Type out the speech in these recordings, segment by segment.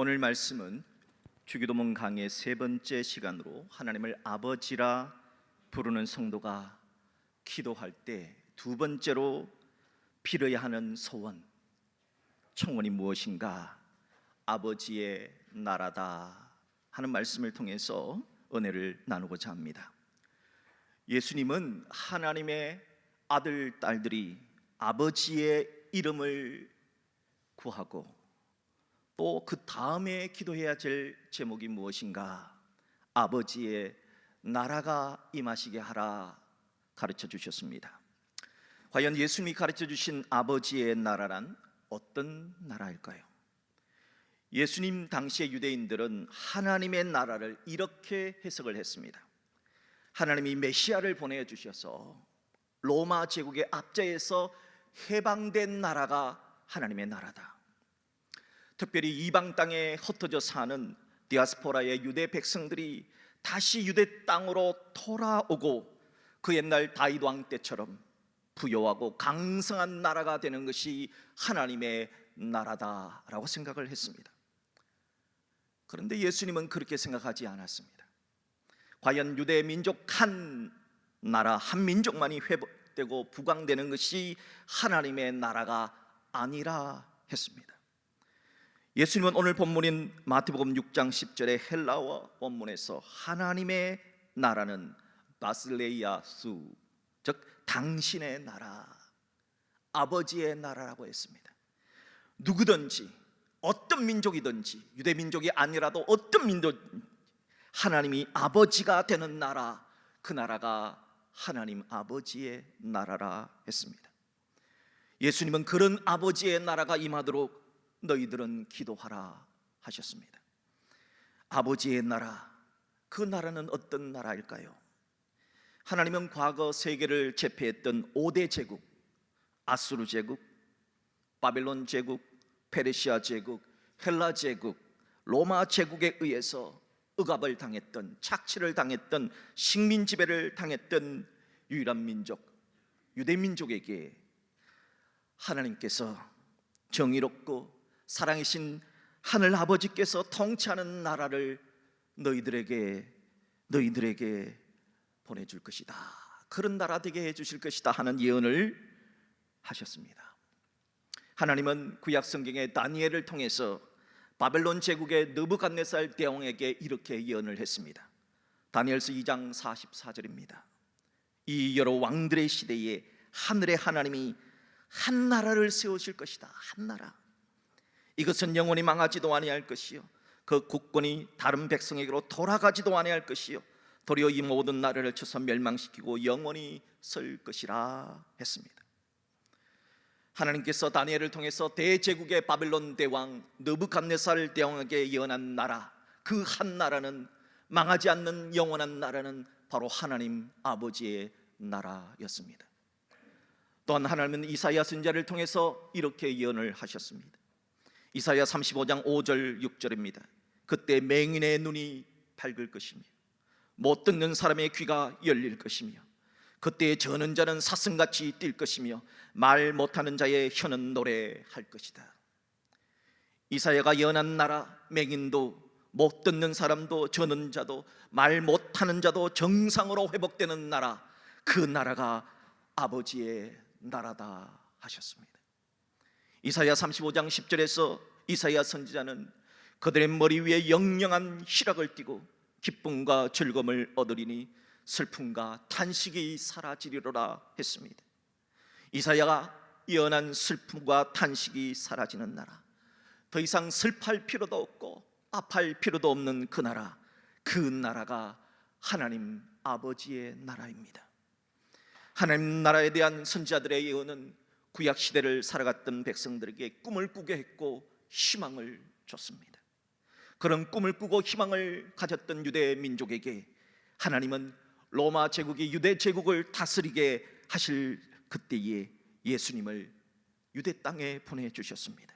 오늘 말씀은 주기도문 강의 세 번째 시간으로 하나님을 아버지라 부르는 성도가 기도할 때 두 번째로 빌어야 하는 소원, 청원이 무엇인가? 아버지의 나라다 하는 말씀을 통해서 은혜를 나누고자 합니다. 예수님은 하나님의 아들, 딸들이 아버지의 이름을 구하고 또 그 다음에 기도해야 될 제목이 무엇인가? 아버지의 나라가 임하시게 하라 가르쳐 주셨습니다. 과연 예수님이 가르쳐 주신 아버지의 나라란 어떤 나라일까요? 예수님 당시의 유대인들은 하나님의 나라를 이렇게 해석을 했습니다. 하나님이 메시아를 보내주셔서 로마 제국의 압제에서 해방된 나라가 하나님의 나라다. 특별히 이방 땅에 흩어져 사는 디아스포라의 유대 백성들이 다시 유대 땅으로 돌아오고 그 옛날 다윗 왕 때처럼 부요하고 강성한 나라가 되는 것이 하나님의 나라다라고 생각을 했습니다. 그런데 예수님은 그렇게 생각하지 않았습니다. 과연 유대 민족 한 나라, 한 민족만이 회복되고 부강되는 것이 하나님의 나라가 아니라 했습니다. 예수님은 오늘 본문인 마태복음 6장 10절의 헬라어 원문에서 하나님의 나라는 바실레이아수, 즉 당신의 나라, 아버지의 나라라고 했습니다. 누구든지 어떤 민족이든지 유대 민족이 아니라도 어떤 민족, 하나님이 아버지가 되는 나라, 그 나라가 하나님 아버지의 나라라 했습니다. 예수님은 그런 아버지의 나라가 임하도록 너희들은 기도하라 하셨습니다. 아버지의 나라, 그 나라는 어떤 나라일까요? 하나님은 과거 세계를 제패했던 5대 제국, 아수르 제국, 바벨론 제국, 페르시아 제국, 헬라 제국, 로마 제국에 의해서 억압을 당했던, 착취를 당했던, 식민 지배를 당했던 유일한 민족, 유대 민족에게 하나님께서 정의롭고 사랑이신 하늘 아버지께서 통치하는 나라를 너희들에게 보내줄 것이다, 그런 나라 되게 해주실 것이다 하는 예언을 하셨습니다. 하나님은 구약 성경의 다니엘을 통해서 바벨론 제국의 느부갓네살 대왕에게 이렇게 예언을 했습니다. 다니엘서 2장 44절입니다. 이 여러 왕들의 시대에 하늘의 하나님이 한 나라를 세우실 것이다. 한 나라. 이것은 영원히 망하지도 아니할 것이요, 그 국권이 다른 백성에게로 돌아가지도 아니할 것이요, 도리어 이 모든 나라를 쳐서 멸망시키고 영원히 설 것이라 했습니다. 하나님께서 다니엘을 통해서 대제국의 바벨론 대왕 느부갓네살 대왕에게 예언한 나라, 그 한 나라는, 망하지 않는 영원한 나라는 바로 하나님 아버지의 나라였습니다. 또한 하나님은 이사야 선지자를 통해서 이렇게 예언을 하셨습니다. 이사야 35장 5절 6절입니다. 그때 맹인의 눈이 밝을 것이며 못 듣는 사람의 귀가 열릴 것이며 그때 저는 자는 사슴같이 뛸 것이며 말 못하는 자의 혀는 노래할 것이다. 이사야가 예언한 나라, 맹인도 못 듣는 사람도 저는 자도 말 못하는 자도 정상으로 회복되는 나라, 그 나라가 아버지의 나라다 하셨습니다. 이사야 35장 10절에서 이사야 선지자는 그들의 머리 위에 영영한 희락을 띠고 기쁨과 즐거움을 얻으리니 슬픔과 탄식이 사라지리로라 했습니다. 이사야가 예언한 슬픔과 탄식이 사라지는 나라, 더 이상 슬퍼할 필요도 없고 아파할 필요도 없는 그 나라, 그 나라가 하나님 아버지의 나라입니다. 하나님 나라에 대한 선지자들의 예언은 구약 시대를 살아갔던 백성들에게 꿈을 꾸게 했고 희망을 줬습니다. 그런 꿈을 꾸고 희망을 가졌던 유대 민족에게 하나님은 로마 제국이 유대 제국을 다스리게 하실 그때에 예수님을 유대 땅에 보내주셨습니다.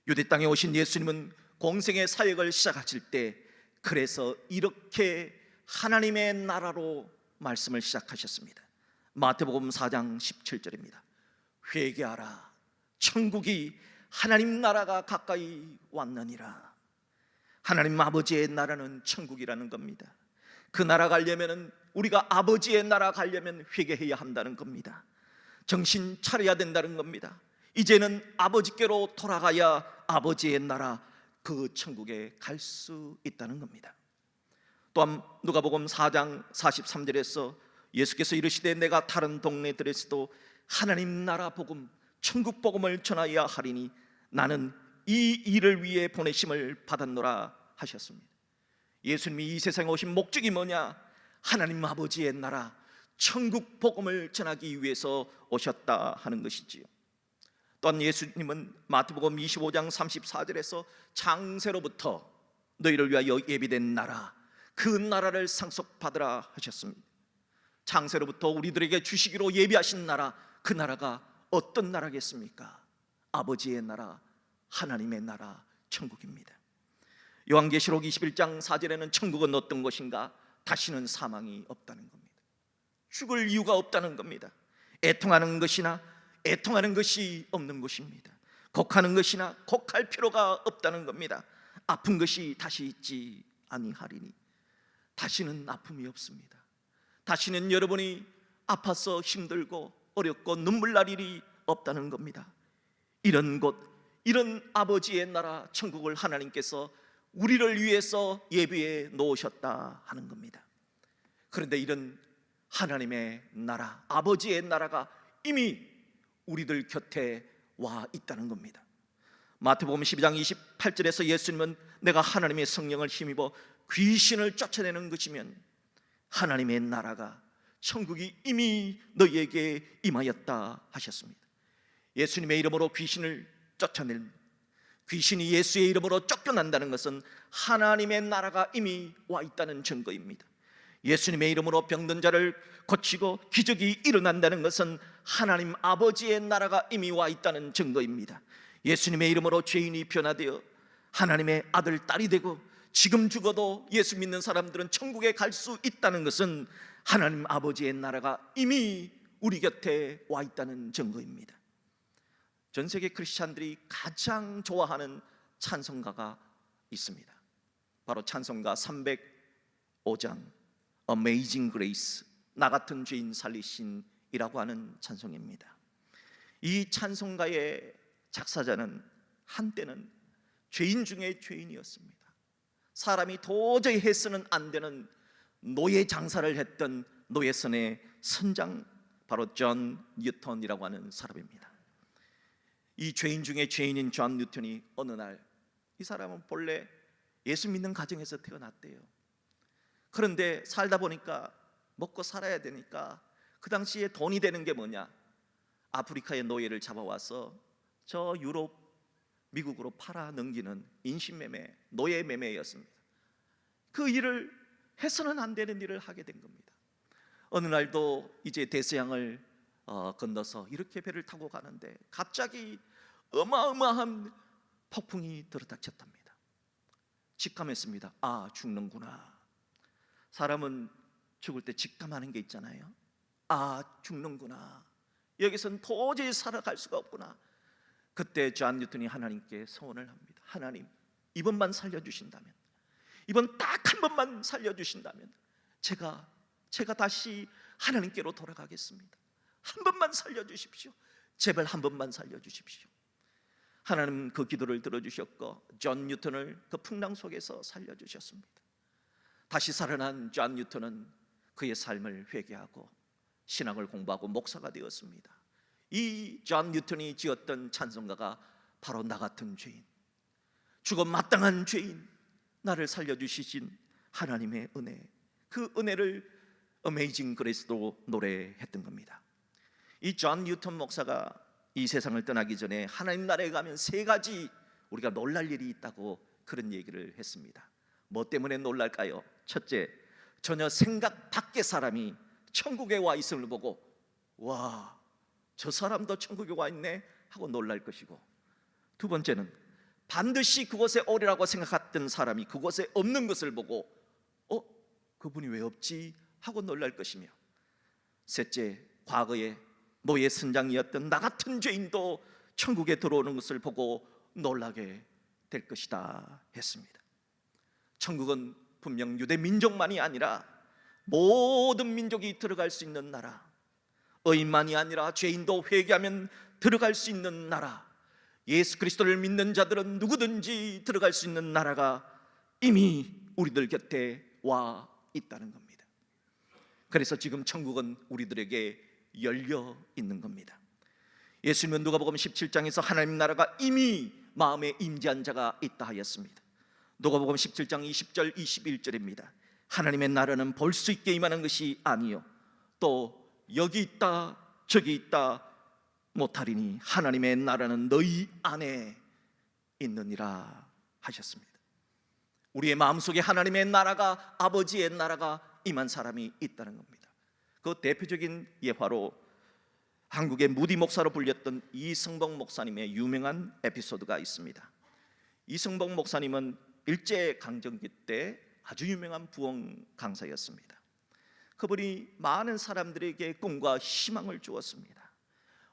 유대 땅에 오신 예수님은 공생의 사역을 시작하실 때 그래서 이렇게 하나님의 나라로 말씀을 시작하셨습니다. 마태복음 4장 17절입니다. 회개하라, 천국이 하나님 나라가 가까이 왔느니라. 하나님 아버지의 나라는 천국이라는 겁니다. 그 나라 가려면, 우리가 아버지의 나라 가려면 회개해야 한다는 겁니다. 정신 차려야 된다는 겁니다. 이제는 아버지께로 돌아가야 아버지의 나라, 그 천국에 갈 수 있다는 겁니다. 또한 누가복음 4장 43절에서 예수께서 이르시되 내가 다른 동네들에서도 하나님 나라 복음, 천국 복음을 전하여야 하리니 나는 이 일을 위해 보내심을 받았노라 하셨습니다. 예수님이 이 세상에 오신 목적이 뭐냐? 하나님 아버지의 나라, 천국 복음을 전하기 위해서 오셨다 하는 것이지요. 또한 예수님은 마태복음 25장 34절에서 창세로부터 너희를 위하여 예비된 나라, 그 나라를 상속받으라 하셨습니다. 창세로부터 우리들에게 주시기로 예비하신 나라, 그 나라가 어떤 나라겠습니까? 아버지의 나라, 하나님의 나라, 천국입니다. 요한계시록 21장 4절에는 천국은 어떤 것인가? 다시는 사망이 없다는 겁니다. 죽을 이유가 없다는 겁니다. 애통하는 것이나 애통하는 것이 없는 것입니다. 곡하는 것이나 곡할 필요가 없다는 겁니다. 아픈 것이 다시 있지 아니하리니, 다시는 아픔이 없습니다. 다시는 여러분이 아파서 힘들고 어렵고 눈물 날 일이 없다는 겁니다. 이런 곳, 이런 아버지의 나라 천국을 하나님께서 우리를 위해서 예비해 놓으셨다 하는 겁니다. 그런데 이런 하나님의 나라, 아버지의 나라가 이미 우리들 곁에 와 있다는 겁니다. 마태복음 12장 28절에서 예수님은 내가 하나님의 성령을 힘입어 귀신을 쫓아내는 것이면 하나님의 나라가, 천국이 이미 너희에게 임하였다 하셨습니다. 예수님의 이름으로 귀신을 쫓아내는, 귀신이 예수의 이름으로 쫓겨난다는 것은 하나님의 나라가 이미 와 있다는 증거입니다. 예수님의 이름으로 병든 자를 고치고 기적이 일어난다는 것은 하나님 아버지의 나라가 이미 와 있다는 증거입니다. 예수님의 이름으로 죄인이 변화되어 하나님의 아들, 딸이 되고 지금 죽어도 예수 믿는 사람들은 천국에 갈 수 있다는 것은 하나님 아버지의 나라가 이미 우리 곁에 와 있다는 증거입니다. 전 세계 크리스찬들이 가장 좋아하는 찬송가가 있습니다. 바로 찬송가 305장 Amazing Grace, 나 같은 죄인 살리신이라고 하는 찬송입니다. 이 찬송가의 작사자는 한때는 죄인 중에 죄인이었습니다. 사람이 도저히 해서는 안 되는 노예 장사를 했던 노예선의 선장, 바로 존 뉴턴이라고 하는 사람입니다. 이 죄인 중에 죄인인 존 뉴턴이 어느 날, 이 사람은 본래 예수 믿는 가정에서 태어났대요. 그런데 살다 보니까 먹고 살아야 되니까 그 당시에 돈이 되는 게 뭐냐? 아프리카의 노예를 잡아와서 저 유럽, 미국으로 팔아 넘기는 인신매매, 노예 매매였습니다. 그 일을 해서는 안 되는 일을 하게 된 겁니다. 어느 날도 이제 대서양을 건너서 이렇게 배를 타고 가는데 갑자기 어마어마한 폭풍이 들어닥쳤답니다. 직감했습니다. 아, 죽는구나. 사람은 죽을 때 직감하는 게 있잖아요. 아, 죽는구나. 여기서는 도저히 살아갈 수가 없구나. 그때 존 뉴턴이 하나님께 소원을 합니다. 하나님, 이번만 살려주신다면, 이번 딱 한 번만 살려주신다면 제가 다시 하나님께로 돌아가겠습니다. 한 번만 살려주십시오. 제발 한 번만 살려주십시오. 하나님 그 기도를 들어주셨고 존 뉴턴을 그 풍랑 속에서 살려주셨습니다. 다시 살아난 존 뉴턴은 그의 삶을 회개하고 신앙을 공부하고 목사가 되었습니다. 이 존 뉴턴이 지었던 찬송가가 바로 나 같은 죄인, 죽어 마땅한 죄인, 나를 살려주시신 하나님의 은혜, 그 은혜를 어메이징 그레이스로 노래했던 겁니다. 이 존 뉴턴 목사가 이 세상을 떠나기 전에 하나님 나라에 가면 세 가지 우리가 놀랄 일이 있다고 그런 얘기를 했습니다. 뭐 때문에 놀랄까요? 첫째, 전혀 생각 밖의 사람이 천국에 와 있음을 보고 와, 저 사람도 천국에 와 있네 하고 놀랄 것이고, 두 번째는 반드시 그곳에 오리라고 생각했던 사람이 그곳에 없는 것을 보고 그분이 왜 없지 하고 놀랄 것이며, 셋째, 과거에 노예 선장이었던 나 같은 죄인도 천국에 들어오는 것을 보고 놀라게 될 것이다 했습니다. 천국은 분명 유대 민족만이 아니라 모든 민족이 들어갈 수 있는 나라, 의인만이 아니라 죄인도 회개하면 들어갈 수 있는 나라, 예수 그리스도를 믿는 자들은 누구든지 들어갈 수 있는 나라가 이미 우리들 곁에 와 있다는 겁니다. 그래서 지금 천국은 우리들에게 열려 있는 겁니다. 예수님은 누가복음 17장에서 하나님 나라가 이미 마음에 임재한 자가 있다 하였습니다. 누가복음 17장 20절 21절입니다. 하나님의 나라는 볼 수 있게 임하는 것이 아니요 또 여기 있다 저기 있다 못하리니 하나님의 나라는 너희 안에 있느니라 하셨습니다. 우리의 마음속에 하나님의 나라가, 아버지의 나라가 임한 사람이 있다는 겁니다. 그 대표적인 예화로 한국의 무디 목사로 불렸던 이승복 목사님의 유명한 에피소드가 있습니다. 이승복 목사님은 일제강점기 때 아주 유명한 부흥 강사였습니다. 그분이 많은 사람들에게 꿈과 희망을 주었습니다.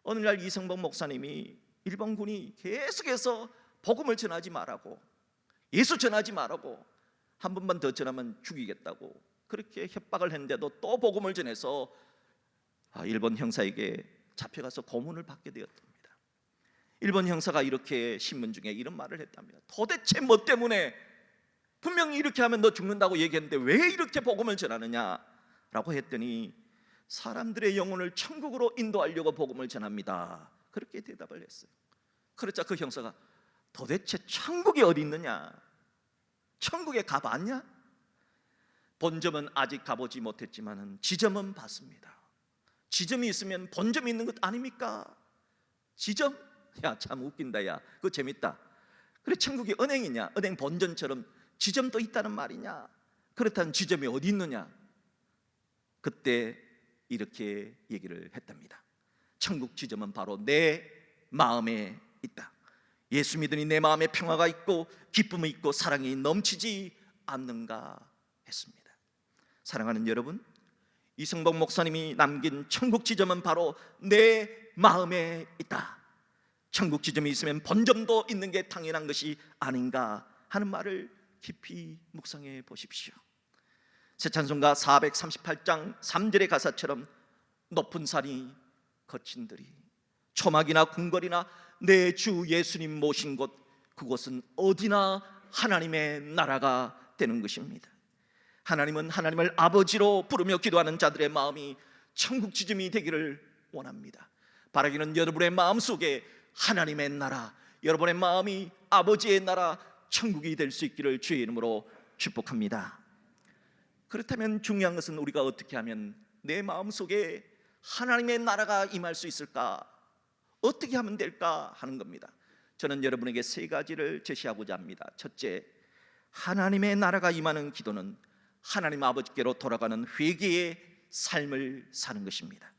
어느 날 이승복 목사님이 일본군이 계속해서 복음을 전하지 말라고, 예수 전하지 말라고, 한 번만 더 전하면 죽이겠다고 그렇게 협박을 했는데도 또 복음을 전해서 일본 형사에게 잡혀가서 고문을 받게 되었답니다. 일본 형사가 이렇게 신문 중에 이런 말을 했답니다. 도대체 뭐 때문에, 분명히 이렇게 하면 너 죽는다고 얘기했는데 왜 이렇게 복음을 전하느냐라고 했더니 사람들의 영혼을 천국으로 인도하려고 복음을 전합니다. 그렇게 대답을 했어요. 그러자 그 형사가 도대체 천국이 어디 있느냐? 천국에 가봤냐? 본점은 아직 가보지 못했지만 지점은 봤습니다. 지점이 있으면 본점이 있는 것 아닙니까? 지점? 야, 참 웃긴다. 야, 그거 재밌다. 그래, 천국이 은행이냐? 은행 본점처럼 지점도 있다는 말이냐? 그렇다면 지점이 어디 있느냐? 그때 이렇게 얘기를 했답니다. 천국 지점은 바로 내 마음에 있다. 예수 믿으니 내 마음에 평화가 있고 기쁨이 있고 사랑이 넘치지 않는가 했습니다. 사랑하는 여러분, 이승복 목사님이 남긴 천국 지점은 바로 내 마음에 있다. 천국 지점이 있으면 본점도 있는 게 당연한 것이 아닌가 하는 말을 깊이 묵상해 보십시오. 새 찬송가 438장 3절의 가사처럼 높은 산이 거친 들이 초막이나 궁궐이나 내 주 예수님 모신 곳, 그곳은 어디나 하나님의 나라가 되는 것입니다. 하나님은 하나님을 아버지로 부르며 기도하는 자들의 마음이 천국 지점이 되기를 원합니다. 바라기는 여러분의 마음속에 하나님의 나라, 여러분의 마음이 아버지의 나라, 천국이 될 수 있기를 주의 이름으로 축복합니다. 그렇다면 중요한 것은 우리가 어떻게 하면 내 마음속에 하나님의 나라가 임할 수 있을까? 어떻게 하면 될까 하는 겁니다. 저는 여러분에게 세 가지를 제시하고자 합니다. 첫째, 하나님의 나라가 임하는 기도는 하나님 아버지께로 돌아가는 회개의 삶을 사는 것입니다.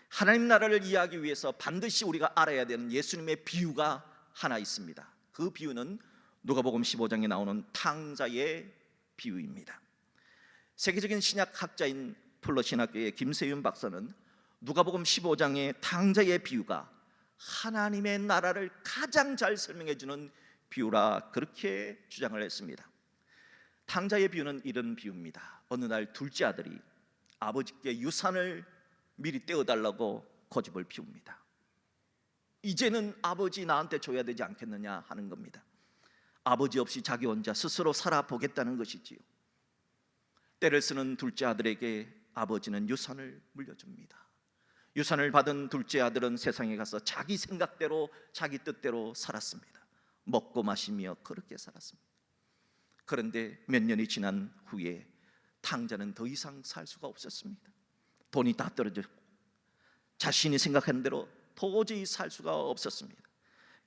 하나님 나라를 이해하기 위해서 반드시 우리가 알아야 되는 예수님의 비유가 하나 있습니다. 그 비유는 누가복음 15장에 나오는 탕자의 비유입니다. 세계적인 신약학자인 플러신학교의 김세윤 박사는 누가복음 15장의 탕자의 비유가 하나님의 나라를 가장 잘 설명해 주는 비유라 그렇게 주장을 했습니다. 탕자의 비유는 이런 비유입니다. 어느 날 둘째 아들이 아버지께 유산을 미리 떼어달라고 고집을 피웁니다. 이제는 아버지 나한테 줘야 되지 않겠느냐 하는 겁니다. 아버지 없이 자기 혼자 스스로 살아보겠다는 것이지요. 때를 쓰는 둘째 아들에게 아버지는 유산을 물려줍니다. 유산을 받은 둘째 아들은 세상에 가서 자기 생각대로 자기 뜻대로 살았습니다. 먹고 마시며 그렇게 살았습니다. 그런데 몇 년이 지난 후에 탕자는 더 이상 살 수가 없었습니다. 돈이 다 떨어졌고 자신이 생각한 대로 도저히 살 수가 없었습니다.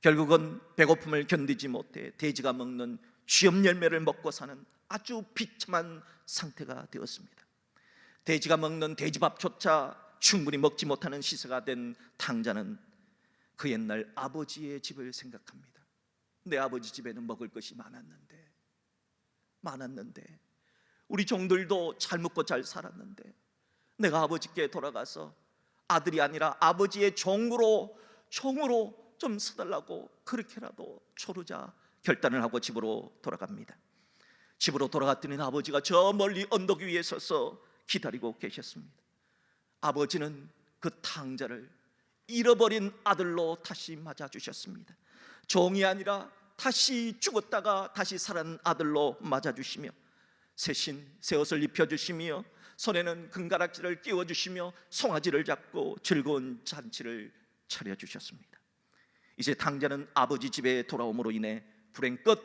결국은 배고픔을 견디지 못해 돼지가 먹는 쥐염 열매를 먹고 사는 아주 비참한 상태가 되었습니다. 돼지가 먹는 돼지밥조차 충분히 먹지 못하는 시세가 된 탕자는 그 옛날 아버지의 집을 생각합니다. 내 아버지 집에는 먹을 것이 많았는데 우리 종들도 잘 먹고 잘 살았는데 내가 아버지께 돌아가서 아들이 아니라 아버지의 종으로 좀 서달라고 그렇게라도 초르자 결단을 하고 집으로 돌아갑니다. 집으로 돌아갔더니 아버지가 저 멀리 언덕 위에 서서 기다리고 계셨습니다. 아버지는 그 탕자를 잃어버린 아들로 다시 맞아주셨습니다. 종이 아니라 다시 죽었다가 다시 살아난 아들로 맞아주시며 새신 새 옷을 입혀주시며 손에는 금가락지를 끼워주시며 송아지를 잡고 즐거운 잔치를 차려주셨습니다. 이제 탕자는 아버지 집에 돌아옴으로 인해 불행 끝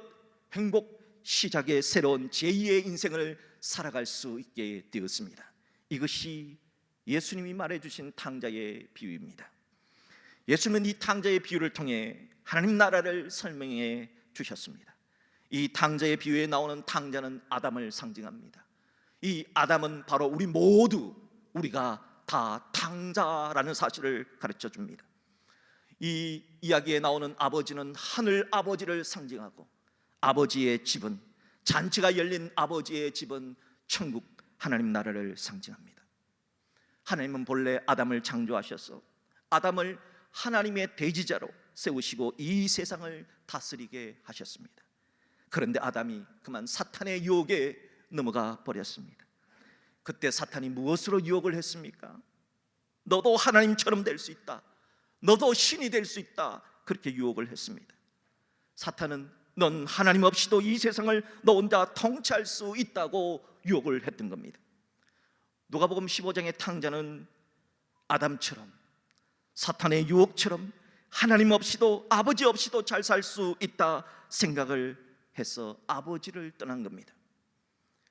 행복 시작의 새로운 제2의 인생을 살아갈 수 있게 되었습니다. 이것이 예수님이 말해주신 탕자의 비유입니다. 예수님은 이 탕자의 비유를 통해 하나님 나라를 설명해 주셨습니다. 이 탕자의 비유에 나오는 탕자는 아담을 상징합니다. 이 아담은 바로 우리 모두, 우리가 다 탕자라는 사실을 가르쳐 줍니다. 이 이야기에 나오는 아버지는 하늘 아버지를 상징하고, 아버지의 집은, 잔치가 열린 아버지의 집은 천국 하나님 나라를 상징합니다. 하나님은 본래 아담을 창조하셔서 아담을 하나님의 대지자로 세우시고 이 세상을 다스리게 하셨습니다. 그런데 아담이 그만 사탄의 유혹에 넘어가 버렸습니다. 그때 사탄이 무엇으로 유혹을 했습니까? 너도 하나님처럼 될 수 있다, 너도 신이 될 수 있다, 그렇게 유혹을 했습니다. 사탄은 넌 하나님 없이도 이 세상을 너 혼자 통치할 수 있다고 유혹을 했던 겁니다. 누가복음 15장의 탕자는 아담처럼 사탄의 유혹처럼 하나님 없이도 아버지 없이도 잘 살 수 있다 생각을 해서 아버지를 떠난 겁니다.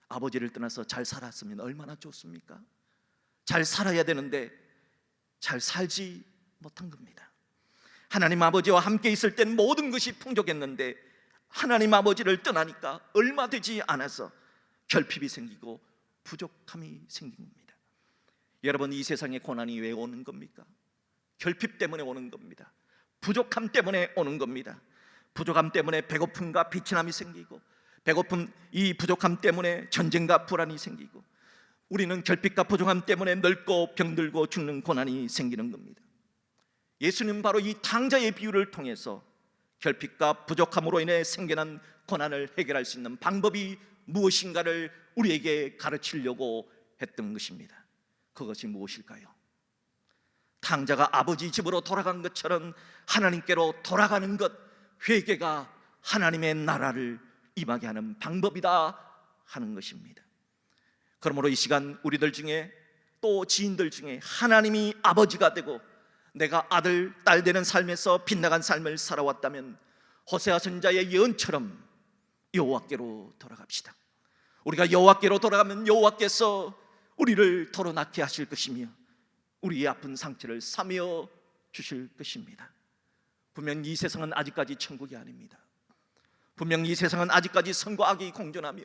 아버지를 떠나서 잘 살았으면 얼마나 좋습니까? 잘 살아야 되는데 잘 살지 못한 겁니다. 하나님 아버지와 함께 있을 땐 모든 것이 풍족했는데 하나님 아버지를 떠나니까 얼마 되지 않아서 결핍이 생기고 부족함이 생긴 겁니다. 여러분, 이 세상에 고난이 왜 오는 겁니까? 결핍 때문에 오는 겁니다. 부족함 때문에 오는 겁니다. 부족함 때문에 배고픔과 비천함이 생기고, 배고픔, 이 부족함 때문에 전쟁과 불안이 생기고, 우리는 결핍과 부족함 때문에 늙고 병들고 죽는 고난이 생기는 겁니다. 예수님은 바로 이 탕자의 비유를 통해서 결핍과 부족함으로 인해 생겨난 고난을 해결할 수 있는 방법이 무엇인가를 우리에게 가르치려고 했던 것입니다. 그것이 무엇일까요? 탕자가 아버지 집으로 돌아간 것처럼 하나님께로 돌아가는 것, 회개가 하나님의 나라를 임하게 하는 방법이다 하는 것입니다. 그러므로 이 시간 우리들 중에, 또 지인들 중에 하나님이 아버지가 되고 내가 아들, 딸 되는 삶에서 빗나간 삶을 살아왔다면 호세아 선지자의 예언처럼 여호와께로 돌아갑시다. 우리가 여호와께로 돌아가면 여호와께서 우리를 더러나게 하실 것이며 우리의 아픈 상처를 사며 주실 것입니다. 분명 이 세상은 아직까지 천국이 아닙니다. 분명 이 세상은 아직까지 선과 악이 공존하며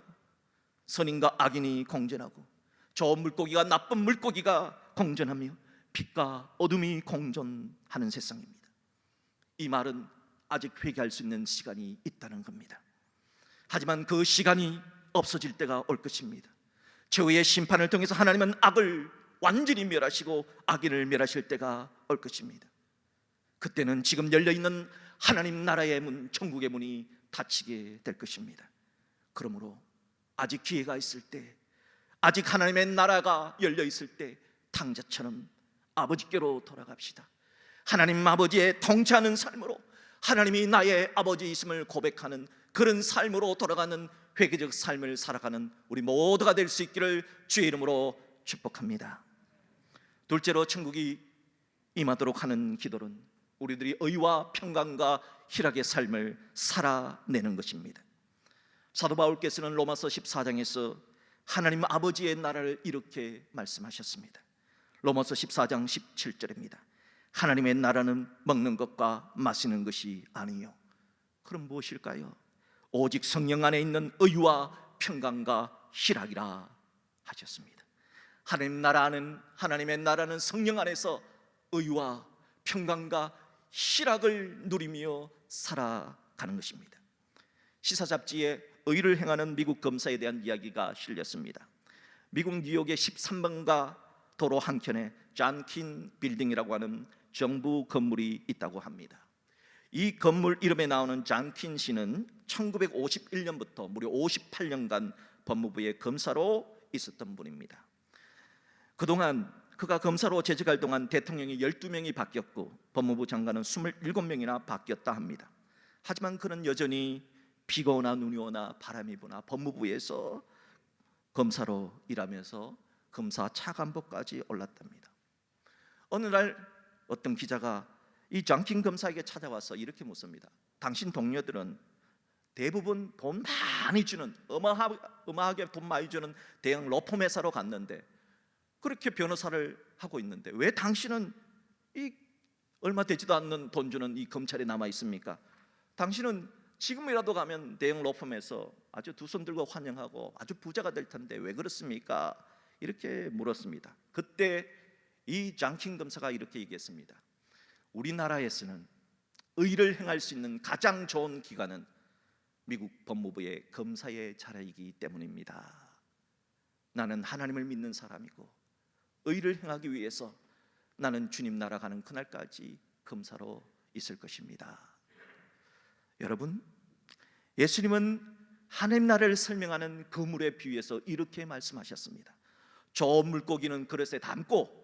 선인과 악인이 공존하고 좋은 물고기가 나쁜 물고기가 공존하며 빛과 어둠이 공존하는 세상입니다. 이 말은 아직 회개할 수 있는 시간이 있다는 겁니다. 하지만 그 시간이 없어질 때가 올 것입니다. 최후의 심판을 통해서 하나님은 악을 완전히 멸하시고 악인을 멸하실 때가 올 것입니다. 그때는 지금 열려있는 하나님 나라의 문, 천국의 문이 닫히게 될 것입니다. 그러므로 아직 기회가 있을 때, 아직 하나님의 나라가 열려있을 때 탕자처럼 아버지께로 돌아갑시다. 하나님 아버지의 통치하는 삶으로, 하나님이 나의 아버지이심을 고백하는 그런 삶으로 돌아가는 회개적 삶을 살아가는 우리 모두가 될 수 있기를 주의 이름으로 축복합니다. 둘째로, 천국이 임하도록 하는 기도는 우리들이 의와 평강과 희락의 삶을 살아내는 것입니다. 사도 바울께서는 로마서 14장에서 하나님 아버지의 나라를 이렇게 말씀하셨습니다. 로마서 14장 17절입니다. 하나님의 나라는 먹는 것과 마시는 것이 아니요. 그럼 무엇일까요? 오직 성령 안에 있는 의와 평강과 희락이라 하셨습니다. 하나님의 나라는 성령 안에서 의와 평강과 희락을 누리며 살아가는 것입니다. 시사 잡지에 의를 행하는 미국 검사에 대한 이야기가 실렸습니다. 미국 뉴욕의 13번가 도로 한켠에 존 킨 빌딩이라고 하는 정부 건물이 있다고 합니다. 이 건물 이름에 나오는 장킨 씨는 1951년부터 무려 58년간 법무부의 검사로 있었던 분입니다. 그동안 그가 검사로 재직할 동안 대통령이 12명이 바뀌었고 법무부 장관은 27명이나 바뀌었다 합니다. 하지만 그는 여전히 비가 오나 눈이 오나 바람이 부나 법무부에서 검사로 일하면서 검사 차관보까지 올랐답니다. 어느 날 어떤 기자가 이 장킨 검사에게 찾아와서 이렇게 묻습니다. 당신 동료들은 대부분 돈 많이 주는 어마어마하게 돈 많이 주는 대형 로펌 회사로 갔는데 그렇게 변호사를 하고 있는데 왜 당신은 이 얼마 되지도 않는 돈 주는 이 검찰에 남아 있습니까? 당신은 지금이라도 가면 대형 로펌에서 아주 두 손 들고 환영하고 아주 부자가 될 텐데 왜 그렇습니까? 이렇게 물었습니다. 그때 이 장킨 검사가 이렇게 얘기했습니다. 우리나라에서는 의를 행할 수 있는 가장 좋은 기관은 미국 법무부의 검사의 자리이기 때문입니다. 나는 하나님을 믿는 사람이고 의를 행하기 위해서 나는 주님 나라 가는 그날까지 검사로 있을 것입니다. 여러분, 예수님은 하나님 나라를 설명하는 그물에 비유해서 이렇게 말씀하셨습니다. 좋은 물고기는 그릇에 담고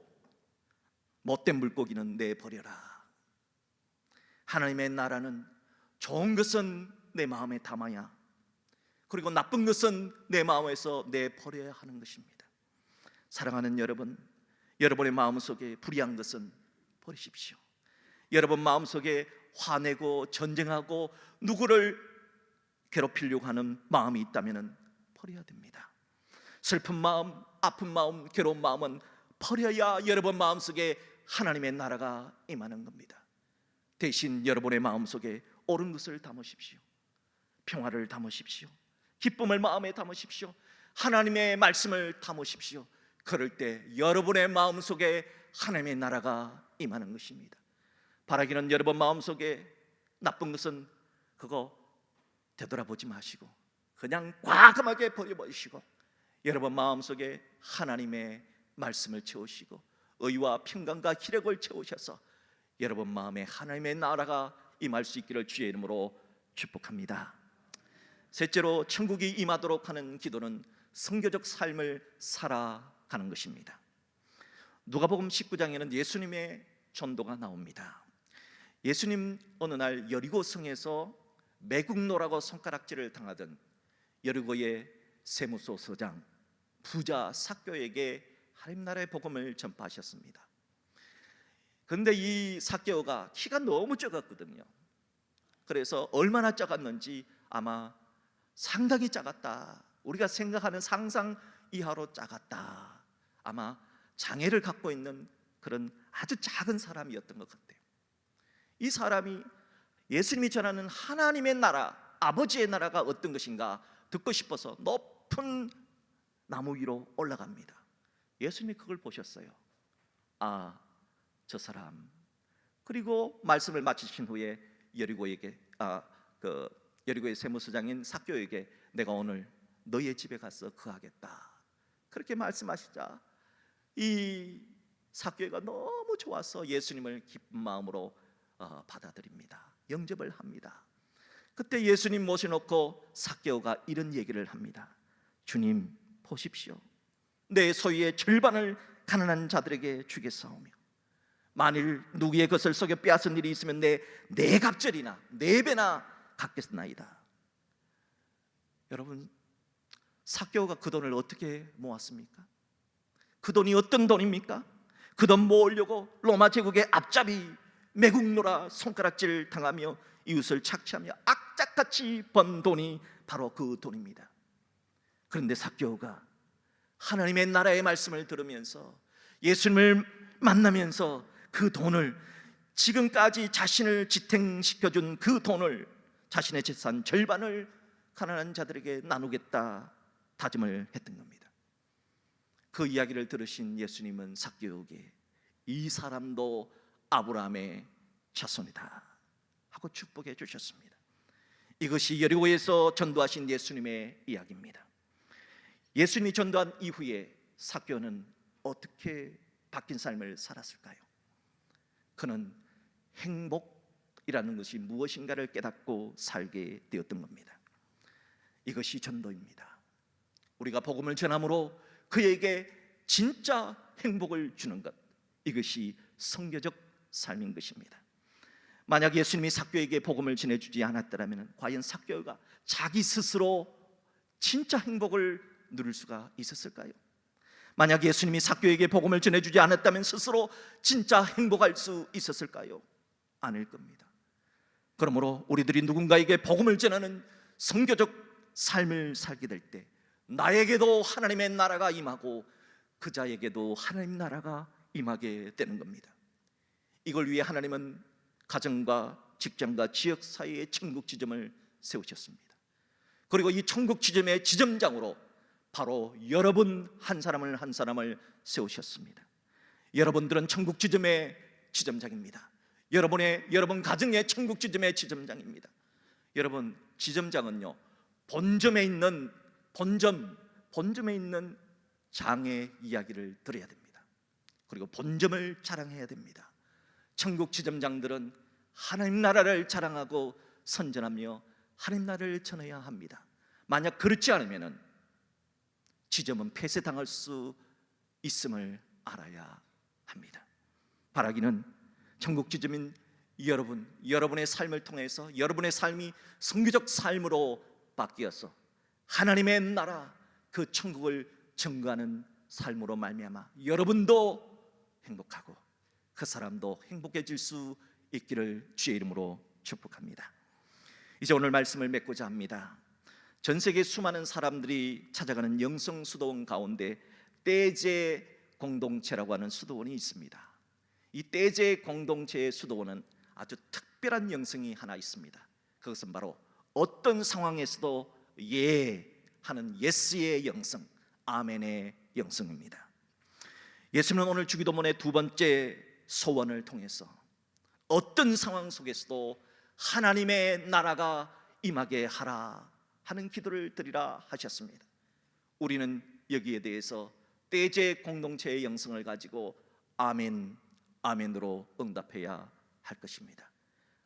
못된 물고기는 내버려라. 하나님의 나라는 좋은 것은 내 마음에 담아야, 그리고 나쁜 것은 내 마음에서 내버려야 하는 것입니다. 사랑하는 여러분, 여러분의 마음속에 불의한 것은 버리십시오. 여러분 마음속에 화내고 전쟁하고 누구를 괴롭히려고 하는 마음이 있다면 버려야 됩니다. 슬픈 마음, 아픈 마음, 괴로운 마음은 버려야 여러분 마음속에 하나님의 나라가 임하는 겁니다. 대신 여러분의 마음속에 옳은 것을 담으십시오. 평화를 담으십시오. 기쁨을 마음에 담으십시오. 하나님의 말씀을 담으십시오. 그럴 때 여러분의 마음속에 하나님의 나라가 임하는 것입니다. 바라기는 여러분 마음속에 나쁜 것은 그거 되돌아보지 마시고 그냥 과감하게 버려버리시고 여러분 마음속에 하나님의 말씀을 채우시고 의와 평강과 기력을 채우셔서 여러분 마음에 하나님의 나라가 임할 수 있기를 주의 이름으로 축복합니다. 셋째로 천국이 임하도록 하는 기도는 선교적 삶을 살아가는 것입니다. 누가복음 19장에는 예수님의 전도가 나옵니다. 예수님 어느 날 여리고 성에서 매국노라고 손가락질을 당하던 여리고의 세무소 서장 부자 삭개오에게 하나님 나라의 복음을 전파하셨습니다. 그런데 이 삭개오가 키가 너무 작았거든요. 그래서 얼마나 작았는지 아마 상당히 작았다, 우리가 생각하는 상상 이하로 작았다, 아마 장애를 갖고 있는 그런 아주 작은 사람이었던 것 같아요. 이 사람이 예수님이 전하는 하나님의 나라, 아버지의 나라가 어떤 것인가 듣고 싶어서 높은 나무 위로 올라갑니다. 예수님이 그걸 보셨어요. 아, 저 사람. 그리고 말씀을 마치신 후에 여리고에게 여리고의 세무서장인 삭개오에게 내가 오늘 너의 집에 가서 거하겠다, 그렇게 말씀하시자 이 삭개오가 너무 좋아서 예수님을 기쁜 마음으로 받아들입니다. 영접을 합니다. 그때 예수님 모셔놓고 삭개오가 이런 얘기를 합니다. 주님 보십시오, 내 소유의 절반을 가난한 자들에게 주겠사오며 만일 누구의 것을 속여 빼앗은 일이 있으면 네 갑절이나 네 배나 갚겠나이다. 여러분, 삭개오가 그 돈을 어떻게 모았습니까? 그 돈이 어떤 돈입니까? 그 돈 모으려고 로마 제국의 앞잡이 매국노라 손가락질 당하며 이웃을 착취하며 악착같이 번 돈이 바로 그 돈입니다. 그런데 삭개오가 하나님의 나라의 말씀을 들으면서 예수님을 만나면서 그 돈을, 지금까지 자신을 지탱시켜준 그 돈을, 자신의 재산 절반을 가난한 자들에게 나누겠다 다짐을 했던 겁니다. 그 이야기를 들으신 예수님은 삭개오에게 이 사람도 아브라함의 자손이다 하고 축복해 주셨습니다. 이것이 여리고에서 전도하신 예수님의 이야기입니다. 예수님이 전도한 이후에 삭개오는 어떻게 바뀐 삶을 살았을까요? 그는 것이 무엇인가를 깨닫고 살게 되었던 겁니다. 이것이 전도입니다. 우리가 복음을 전함으로 그에게 진짜 행복을 주는 것, 이것이 선교적 삶인 것입니다. 만약 예수님이 삭개오에게 복음을 전해주지 않았더라면 과연 삭개오가 자기 스스로 진짜 행복을 누릴 수가 있었을까요? 만약 예수님이 삭개오에게 복음을 전해주지 않았다면 스스로 진짜 행복할 수 있었을까요? 아닐 겁니다. 그러므로 우리들이 누군가에게 복음을 전하는 선교적 삶을 살게 될 때 나에게도 하나님의 나라가 임하고 그 자에게도 하나님 나라가 임하게 되는 겁니다. 이걸 위해 하나님은 가정과 직장과 지역 사회의 천국 지점을 세우셨습니다. 그리고 이 천국 지점의 지점장으로 바로 여러분 한 사람을 한 사람을 세우셨습니다. 여러분들은 천국 지점의 지점장입니다. 여러분 가정의 천국 지점의 지점장입니다. 여러분, 지점장은요, 본점에 있는 장의 이야기를 들어야 됩니다. 그리고 본점을 자랑해야 됩니다. 천국 지점장들은 하나님 나라를 자랑하고 선전하며 하나님 나라를 전해야 합니다. 만약 그렇지 않으면 지점은 폐쇄당할 수 있음을 알아야 합니다. 바라기는 천국 지점인 여러분의 삶을 통해서 여러분의 삶이 선교적 삶으로 바뀌어서 하나님의 나라, 그 천국을 증거하는 삶으로 말미암아 여러분도 행복하고 그 사람도 행복해질 수 있기를 주의 이름으로 축복합니다. 이제 오늘 말씀을 맺고자 합니다. 전 세계 수많은 사람들이 찾아가는 영성 수도원 가운데 떼제 공동체라고 하는 수도원이 있습니다. 이 떼제 공동체의 수도원은 아주 특별한 영성이 하나 있습니다. 그것은 바로 어떤 상황에서도 하는 예스의 영성, 아멘의 영성입니다. 예수는 오늘 주기도문의 두 번째 소원을 통해서 어떤 상황 속에서도 하나님의 나라가 임하게 하라 하는 기도를 드리라 하셨습니다. 우리는 여기에 대해서 떼제 공동체의 영성을 가지고 아멘, 아멘으로 응답해야 할 것입니다.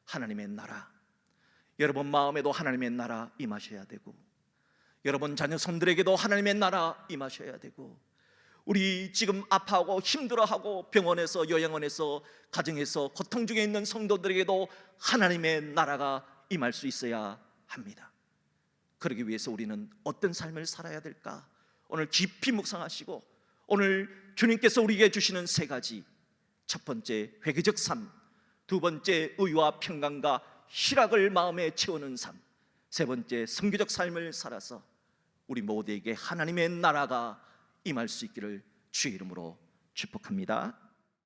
하나님의 나라, 여러분 마음에도 하나님의 나라 임하셔야 되고 여러분 자녀 손들에게도 하나님의 나라 임하셔야 되고 우리 지금 아파하고 힘들어하고 병원에서 요양원에서 가정에서 고통 중에 있는 성도들에게도 하나님의 나라가 임할 수 있어야 합니다. 그러기 위해서 우리는 어떤 삶을 살아야 될까? 오늘 깊이 묵상하시고 오늘 주님께서 우리에게 주시는 세 가지, 첫 번째 회개적 삶, 두 번째 의와 평강과 희락을 마음에 채우는 삶, 세 번째 선교적 삶을 살아서 우리 모두에게 하나님의 나라가 임할 수 있기를 주의 이름으로 축복합니다.